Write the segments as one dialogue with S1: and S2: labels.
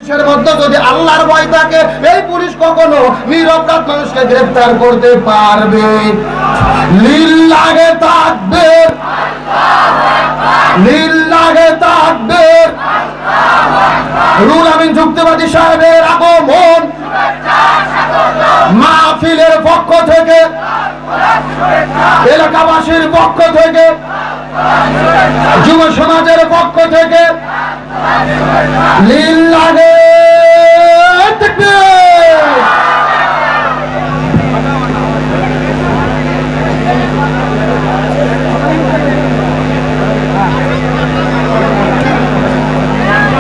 S1: পুলিশের মধ্যে যদি আল্লাহর ভয় থাকে, এই পুলিশ কখনো নিরপরাধ মানুষকে গ্রেফতার করতে পারবে? লিল্লাহে তাকবীর, লিল্লাহে তাকবীর। রুহুল আমিন যুক্তিবাদী সাহেবের আগমন মাহফিলের পক্ষ থেকে, এলাকাবাসীর পক্ষ থেকে, যুব সমাজের পক্ষ থেকে লিল্লাহে তাকবীর।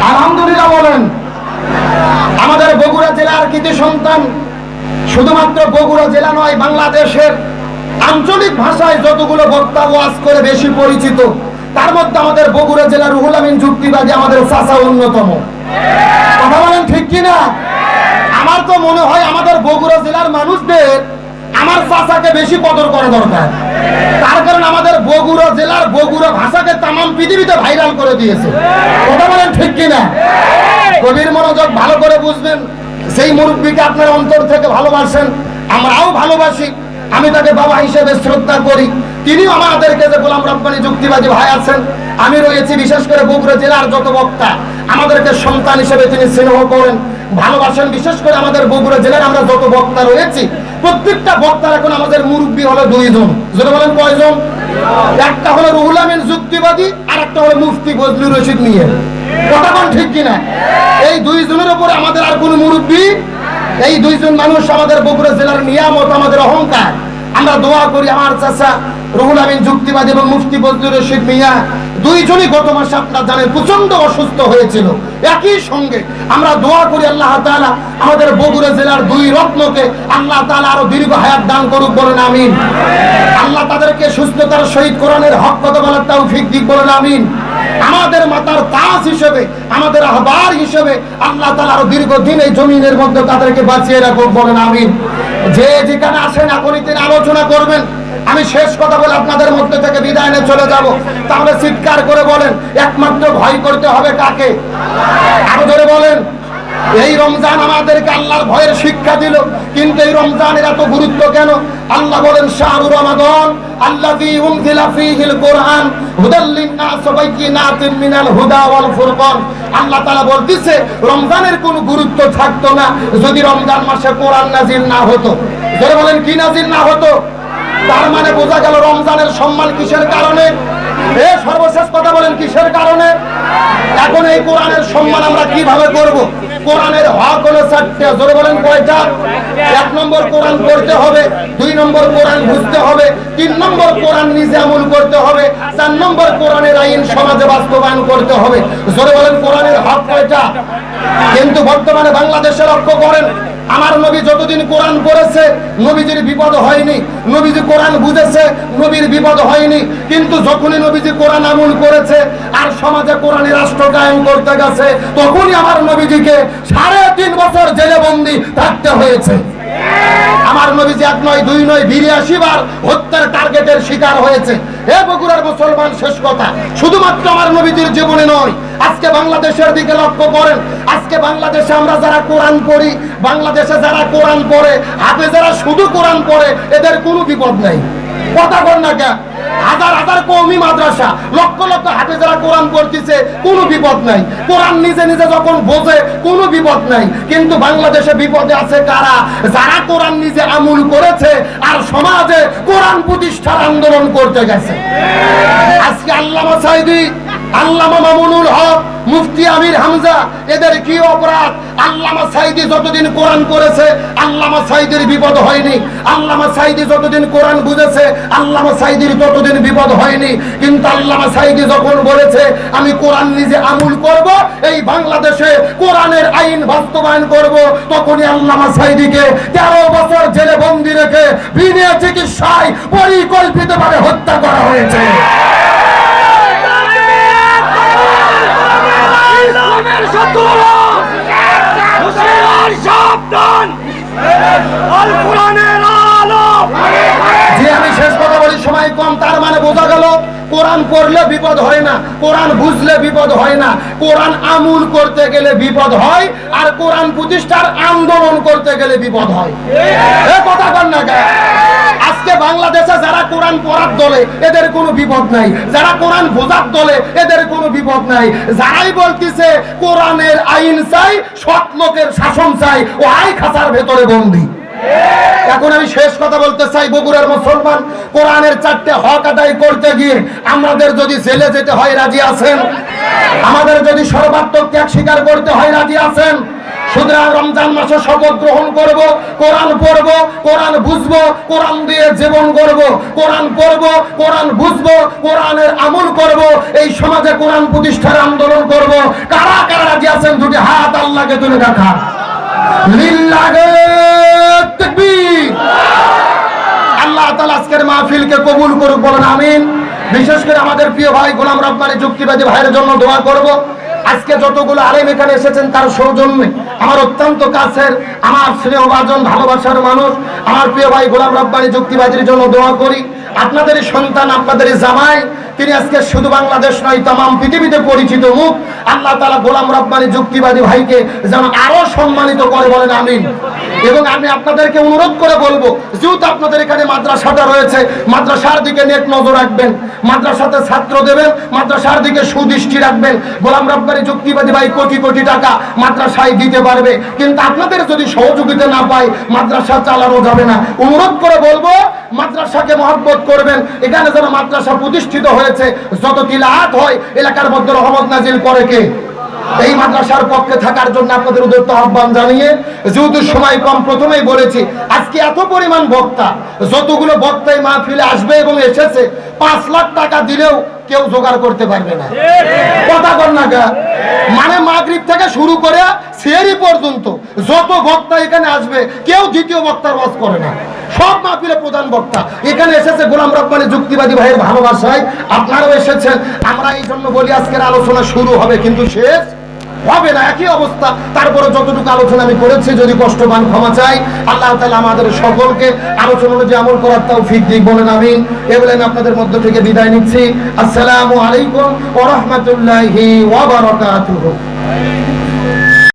S1: আলহামদুলিল্লাহ বলেন। আমাদের বগুড়া জেলার কৃতি সন্তান, শুধুমাত্র বগুড়া জেলা নয়, বাংলাদেশের আঞ্চলিক ভাষায় যতগুলো বক্তা ওয়াজ করে বেশি পরিচিত, তার মধ্যে আমাদের বগুড়া জেলার রুহুল আমিন যুক্তিবাদী আমাদের চাচা অন্যতম। কথা বলেন ঠিক কিনা? আমার তো মনে হয় আমাদের বগুড়া জেলার মানুষদের আমার চাচাকে বেশি কদর করা দরকার। তার কারণ আমাদের বগুড়া জেলার বগুড়া ভাষাকে তামাম পৃথিবীতে ভাইরাল করে দিয়েছে। কথা বলেন ঠিক কিনা? গভীর মনোযোগ, ভালো করে বুঝবেন। সেই মুরব্বীকে আপনার অন্তর থেকে ভালোবাসেন, আমরাও ভালোবাসি। আমি তাকে বাবা হিসেবে শ্রদ্ধা করি। তিনিও আমাদেরকে যে গোলাম রব্বানী যুক্তিবাদী ভাই আছেন, আমি রয়েছি, বিশেষ করে বগুড়া জেলার যত বক্তা আমাদেরকে সন্তান হিসেবে তিনি স্নেহ করেন, ভালোবাসেন। বিশেষ করে আমাদের বগুড়া জেলার আমরা যত বক্তা রয়েছি, প্রত্যেকটা বক্তার এখন আমাদের মুরব্বী হলো দুইজন। যদি বলেন কয়জন? একটা হলো রুহুল আমিন যুক্তিবাদী, আর একটা হলো মুফতি বজলুর রশিদ মিয়া। কথা বলেন ঠিক কিনা? এই দুইজনের উপরে আমাদের আর কোনো মুরব্বী, এই দুইজন মানুষ আমাদের বগুড়া জেলার নিয়ামত, আমাদের অহংকার। আমরা দোয়া করি আমার চাচা রুহুল আমিন যুক্তিবাদী এবং মুফতি বজলুর রশিদ মিয়া দুইজনই গত মাসে আপনারা জানেন প্রচন্ড অসুস্থ হয়েছিল। একই সঙ্গে আমরা দোয়া করি আল্লাহ তাআলা আমাদের বগুড়া জেলার দুই রত্নকে আল্লাহ তাআলা আরো দীর্ঘ হায়াত দান করুক, বলেন আমিন। আল্লাহ তাদেরকে সুস্থতার সহিত কোরআনের হক কথা বলার তৌফিক দিক, বলেন আমিন। আমাদের মাতার তাজ হিসেবে, আমাদের আহবার হিসেবে আল্লাহ তাআলা আরো দীর্ঘদিন এই জমিনের মধ্যে তাদেরকে বাঁচিয়ে রাখুক, বলেন আমিন। যে যেখানে আসেন এখনই তিনি আলোচনা করবেন। আমি শেষ কথা বলে আপনাদের মধ্যে থেকে বিদায় নিয়ে চলে যাব। তাহলে চিৎকার করে বলেন, একমাত্র ভয় করতে হবে কাকে? আরো ধরে বলেন। এই রমজান আমাদেরকে আল্লাহর ভয়ের শিক্ষা দিল, কিন্তু এই রমজানের এত গুরুত্ব কেন? আল্লাহ বলেন শাহরু রমাদান আল্লাযী উনজিলা ফীহিল কুরআন হুদাল লিন-নাস ওয়া বাইয়িনাতিন মিনাল হুদা ওয়াল ফুরকান। আল্লাহ তাআলা বলতেছে রমজানের কোনো গুরুত্ব থাকতো না যদি রমজান মাসে কোরআন নাজিল না হতো। যারা বলেন কি নাজিল না হতো? তার মানে বোঝা গেল রমজানের সম্মান কিসের কারণে? সর্বশেষ কথা বলেন, কিসের কারণে? এখন এই কোরআনের সম্মান আমরা কিভাবে করব? কোরআনের হক হলো 4টা। জোরে বলেন কয়টা? 1 নম্বর কোরআন পড়তে হবে, 2 নম্বর কোরআন বুঝতে হবে, 3 নম্বর কোরআন নিজে আমল করতে হবে, 4 নম্বর কোরআনের আইন সমাজে বাস্তবায়ন করতে হবে। জোরে বলেন কোরআনের হক কয়টা? কিন্তু বর্তমানে বাংলাদেশে লক্ষ্য করেন, আমার নবী যতদিন কোরআন পড়েছে নবীজির বিপদ হয়নি, নবীজি কোরআন বুঝেছে, নবীর বিপদ হয়নি। কিন্তু যখনই নবীজি কোরআন আমল করেছে আর সমাজে কোরআনের রাষ্ট্র কায়েম করতে গেছে, তখনই আমার নবীজিকে 3.5 বছর জেলে বন্দী থাকতে হয়েছে। আমার নবীজি 1 নয় 2 নয় 82 বার হত্যার টার্গেটের শিকার হয়েছে। হে বগুড়ার মুসলমান, শেষ কথা, শুধুমাত্র আমার নবীজির জীবনে নয়, আজকে বাংলাদেশের দিকে লক্ষ্য করেন। আজকে বাংলাদেশে আমরা যারা কোরআন পড়ি, বাংলাদেশে যারা কোরআন পড়ে, হাফেজেরা শুধু কোরআন পড়ে, এদের কোনো বিপদ নাই। কথা বল না কেন? হাজার হাজার কওমি মাদ্রাসা, লক্ষ লক্ষ হাফেজেরা কোরআন পড়তেছে, কোনো বিপদ নাই। কোরআন নিজে নিজে যখন বোঝে, কোনো বিপদ নাই। কিন্তু বাংলাদেশে বিপদে আছে কারা? যারা কোরআন নিজে আমল করেছে আর সমাজে কোরআন প্রতিষ্ঠার আন্দোলন করতে গেছে। আজকে আল্লামা সাঈদী, আল্লামা মামুনুল হক, মুফতি আমির হামজা, এদের কি অপরাধ? আল্লামা সাঈদী যতদিন কোরআন করেছে আল্লামা সাঈদীর বিপদ হয়নি। আল্লামা সাঈদী যতদিন কোরআন বুঝেছে আল্লামা সাঈদীর ততদিন বিপদ হয়নি। কিন্তু আল্লামা সাঈদী যখন বলেছে আমি কোরআন নিজে আমল করব, এই বাংলাদেশে কোরআনের আইন বাস্তবায়ন করব, তখনই আল্লামা সাঈদীকে 13 বছর জেলে বন্দী রেখে বিনা চিকিৎসায় পরিকল্পিতভাবে হত্যা করা হয়েছে। আমি শেষ কথা বলি, সময় কম, তার মানে বোঝা গেল কোরআন পড়লে বিপদ হয় না, কোরআন বুঝলে বিপদ হয় না, কোরআন আমল করতে গেলে বিপদ হয়, আর কোরআন প্রতিষ্ঠার আন্দোলন করতে গেলে বিপদ হয়। এ কথা কর না কেন? আজকে বাংলাদেশে যারা কোরআন পড়ার দলে এদের কোনো বিপদ নাই, যারা কোরআন বোঝার দলে এদের কোনো বিপদ নাই, যারাই বলতেছে কোরআনের আইন চাই, সৎ লোকের শাসন চাই, ও আই খাঁচার ভেতরে বন্দী। এখন আমি শেষ কথা বলতে চাই, বগুড়ার মুসলমান কোরআনের 4টে হক আদায় করতে গিয়ে আমাদের যদি জেলে যেতে হয় রাজি আছেন? আমাদের যদি সর্বাত্মক ত্যাগ স্বীকার করতে হয় রাজি আছেন? সুতরাং রমজান মাসে শপথ গ্রহণ করব, কোরআন পড়ব, কোরআন বুঝবো, কোরআন দিয়ে জীবন গড়ব, কোরআন পড়ব, কোরআন বুঝবো, কোরআনের আমল করব, এই সমাজে কোরআন প্রতিষ্ঠার আন্দোলন করব। কারা কারা রাজি আছেন দুটি হাত আল্লাহকে তুলে দেখা। লিল্লাহি তাকবীর। আল্লাহ তাআলা আজকের মাহফিলকে কবুল করুক, বলেন আমিন। বিশেষ করে আমাদের প্রিয় ভাই গোলাম রব্বানী যুক্তিবাদী ভাইয়ের জন্য দোয়া করব। আজকে যতগুলো আলেম এখানে এসেছেন তার সৌজন্যে আমার অত্যন্ত কাছের, আমার স্নেহভাজন, ভালোবাসার মানুষ আমার প্রিয় ভাই গোলাম রব্বানী যুক্তিবাদীর জন্য দোয়া করি। আপনাদের সন্তান, আপনাদের জামাই, তিনি আজকে শুধু বাংলাদেশ নয় তামাম পৃথিবীতে পরিচিত মুখ। আল্লাহ তাআলা গোলাম রব্বানী যুক্তিবাদী ভাইকে যেন আরো সম্মানিত করে, বলেন আমিন। এবং আমি আপনাদেরকে অনুরোধ করে বলবো, যেহেতু আপনাদের এখানে মাদ্রাসাটা রয়েছে, মাদ্রাসার দিকে নেক নজর রাখবেন, মাদ্রাসাতে ছাত্র দেবেন, মাদ্রাসার দিকে সুদৃষ্টি রাখবেন। গোলাম রব্বানী যুক্তিবাদী ভাই কোটি কোটি টাকা মাদ্রাসায় দিতে পারবে, কিন্তু আপনাদের যদি সহযোগিতা না পায় মাদ্রাসা চালানো যাবে না। অনুরোধ করে বলবো, মাদ্রাসাকে মহব্বত করবেন। এখানে যেন মাদ্রাসা প্রতিষ্ঠিত হয়েছে, যত তিলাওয়াত হয় এলাকার মধ্যে রহমত নাজিল করে কে? এই মাদ্রাসার পক্ষে থাকার জন্য আপনাদের উদ্যত আহ্বান জানিয়ে, যেহেতু সময় কম, প্রথমেই বলেছি আজকে এত পরিমাণ বক্তা, যতগুলো বক্তাই মাহফিলে আসবে এবং এসেছে, 5 লাখ টাকা দিলেও কেউ জোগাড় করতে পারবে না। কথা বল না গা? মানে মাগরিব থেকে শুরু করে সেহরি পর্যন্ত যত বক্তা এখানে আসবে, কেউ দ্বিতীয় বক্তার ওয়াজ করে না, সব মাহফিলে প্রধান বক্তা। এখানে এসেছে গোলাম রব্বানী যুক্তিবাদী ভাইয়ের ভালোবাসায়, আপনারাও এসেছেন। আমরা এই জন্য বলি আজকের আলোচনা শুরু হবে কিন্তু শেষ হবে না, একই অবস্থা। তারপরে যতটুকু আলোচনা আমি করেছি, যদি কষ্ট পান ক্ষমা চাই। আল্লাহ তাআলা আমাদের সকলকে আলোচনা অনুযায়ী আমল করার তৌফিক দিক, বলেন আমিন। এই বলে আমি আপনাদের মধ্য থেকে বিদায় নিচ্ছি। আসসালামু আলাইকুম ওয়া রাহমাতুল্লাহি ওয়া বারাকাতুহু।